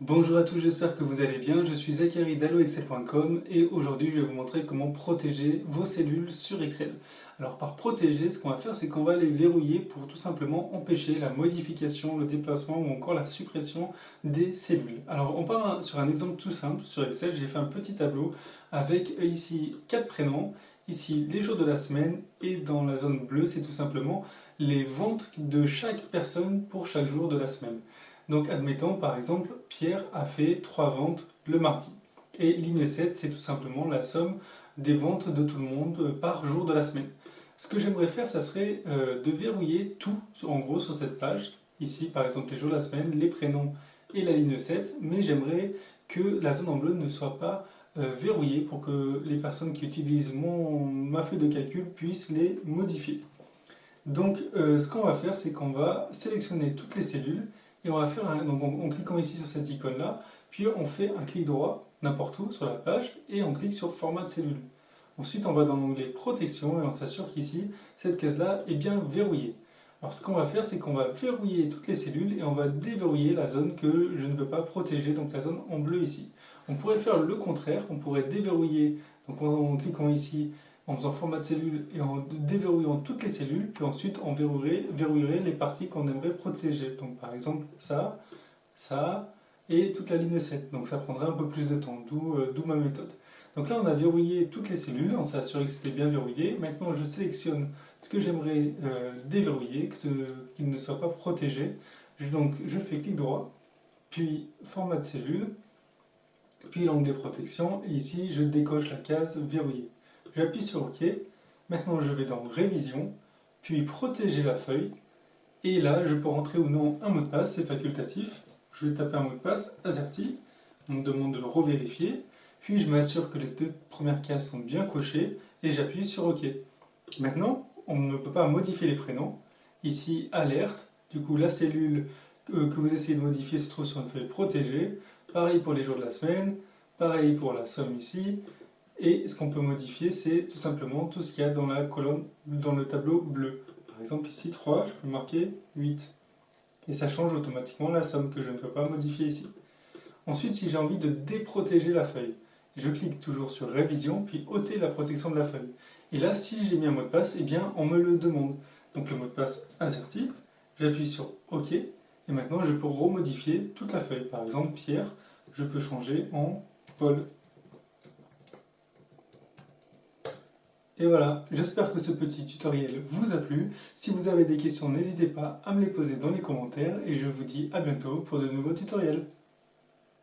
Bonjour à tous, j'espère que vous allez bien. Je suis Zachary d'alloexcel.com et aujourd'hui je vais vous montrer comment protéger vos cellules sur Excel. Alors par protéger, ce qu'on va faire, c'est qu'on va les verrouiller pour tout simplement empêcher la modification, le déplacement ou encore la suppression des cellules. Alors on part sur un exemple tout simple. Sur Excel, j'ai fait un petit tableau avec ici 4 prénoms, ici les jours de la semaine et dans la zone bleue, c'est tout simplement les ventes de chaque personne pour chaque jour de la semaine. Donc admettons par exemple, Pierre a fait 3 ventes le mardi. Et ligne 7, c'est tout simplement la somme des ventes de tout le monde par jour de la semaine. Ce que j'aimerais faire, ça serait de verrouiller tout, en gros, sur cette page. Ici, par exemple, les jours de la semaine, les prénoms et la ligne 7. Mais j'aimerais que la zone en bleu ne soit pas verrouillée pour que les personnes qui utilisent ma feuille de calcul puissent les modifier. Donc, ce qu'on va faire, c'est qu'on va sélectionner toutes les cellules et on va faire donc en cliquant ici sur cette icône-là, puis on fait un clic droit n'importe où sur la page et on clique sur Format de cellule. Ensuite, on va dans l'onglet Protection et on s'assure qu'ici, cette case-là est bien verrouillée. Alors, ce qu'on va faire, c'est qu'on va verrouiller toutes les cellules et on va déverrouiller la zone que je ne veux pas protéger, donc la zone en bleu ici. On pourrait faire le contraire, on pourrait déverrouiller, donc en cliquant ici, en faisant format de cellule et en déverrouillant toutes les cellules, puis ensuite on verrouillerait les parties qu'on aimerait protéger. Donc par exemple ça et toute la ligne 7. Donc ça prendrait un peu plus de temps, d'où ma méthode. Donc là on a verrouillé toutes les cellules, on s'est assuré que c'était bien verrouillé. Maintenant je sélectionne ce que j'aimerais déverrouiller, qu'il ne soit pas protégé. Donc je fais clic droit, puis format de cellule, puis l'onglet protection, et ici je décoche la case verrouillée. J'appuie sur OK. Maintenant, je vais dans Révision, puis Protéger la feuille. Et là, je peux rentrer ou non un mot de passe, c'est facultatif. Je vais taper un mot de passe AZERTY. On me demande de le revérifier. Puis, je m'assure que les deux premières cases sont bien cochées et j'appuie sur OK. Maintenant, on ne peut pas modifier les prénoms. Ici, Alerte. Du coup, la cellule que vous essayez de modifier se trouve sur une feuille protégée. Pareil pour les jours de la semaine. Pareil pour la somme ici. Et ce qu'on peut modifier, c'est tout simplement tout ce qu'il y a dans la colonne, dans le tableau bleu. Par exemple, ici 3, je peux marquer 8. Et ça change automatiquement la somme que je ne peux pas modifier ici. Ensuite, si j'ai envie de déprotéger la feuille, je clique toujours sur Révision, puis ôter la protection de la feuille. Et là, si j'ai mis un mot de passe, eh bien, on me le demande. Donc le mot de passe AZERTY, j'appuie sur OK, et maintenant je peux remodifier toute la feuille. Par exemple, Pierre, je peux changer en Paul. Et voilà, j'espère que ce petit tutoriel vous a plu. Si vous avez des questions, n'hésitez pas à me les poser dans les commentaires et je vous dis à bientôt pour de nouveaux tutoriels.